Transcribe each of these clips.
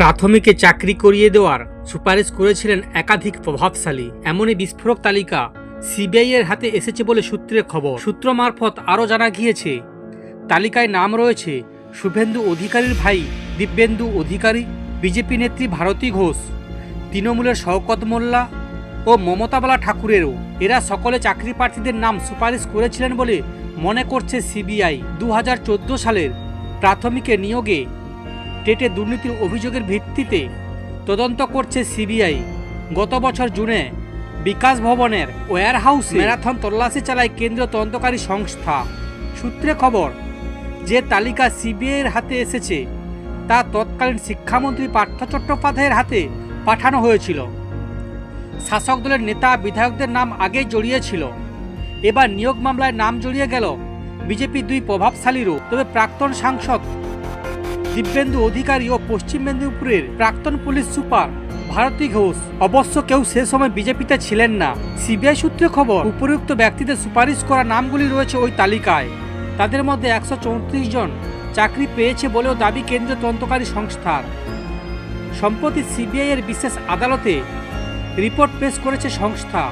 প্রাথমিকে চাকরি করিয়ে দেওয়ার সুপারিশ করেছিলেন একাধিক প্রভাবশালী। এমনই বিস্ফোরক তালিকা সিবিআই এর হাতে এসেছে বলে সূত্রের খবর। সূত্র মারফত আরও জানা গিয়েছে, তালিকায় নাম রয়েছে শুভেন্দু অধিকারীর ভাই দিব্যেন্দু অধিকারী, বিজেপি নেত্রী ভারতী ঘোষ, তৃণমূলের শওকত মোল্লা ও মমতাবালা ঠাকুরেরও। এরা সকলে চাকরি প্রার্থীদের নাম সুপারিশ করেছিলেন বলে মনে করছে সিবিআই। 2014 সালের প্রাথমিকে নিয়োগে টেটে দুর্নীতির অভিযোগের ভিত্তিতে তদন্ত করছে সিবিআই। গত বছর জুনে বিকাশ ভবনের ওয়্যার হাউসে ম্যারাথন তল্লাশি চালায় কেন্দ্রীয় তদন্তকারী সংস্থা। সূত্রে খবর, যে তালিকা সিবিআইয়ের হাতে এসেছে তা তৎকালীন শিক্ষামন্ত্রী পার্থ চট্টোপাধ্যায়ের হাতে পাঠানো হয়েছিল। শাসক দলের নেতা বিধায়কদের নাম আগেই জড়িয়েছিল। এবার নিয়োগ মামলায় নাম জড়িয়ে গেল বিজেপির দুই প্রভাবশালীরও। তবে প্রাক্তন সাংসদ দিব্যেন্দু অধিকারী ও পশ্চিম মেদিনীপুরের প্রাক্তন পুলিশ সুপার ভারতী ঘোষ অবশ্য কেউ সে সময় বিজেপিতে ছিলেন না। সিবিআই সূত্রে খবর, উপযুক্ত ব্যক্তিদের সুপারিশ করা নামগুলি রয়েছে ওই তালিকায়। তাদের মধ্যে 134 জন চাকরি পেয়েছে বলেও দাবি কেন্দ্রীয় তদন্তকারী সংস্থার। সম্প্রতি সিবিআই এর বিশেষ আদালতে রিপোর্ট পেশ করেছে সংস্থা।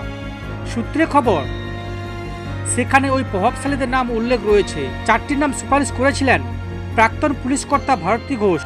সূত্রে খবর, সেখানে ওই প্রভাবশালীদের নাম উল্লেখ রয়েছে। 4টি নাম সুপারিশ করেছিলেন প্রাক্তন পুলিশ কর্তা ভারতী ঘোষ,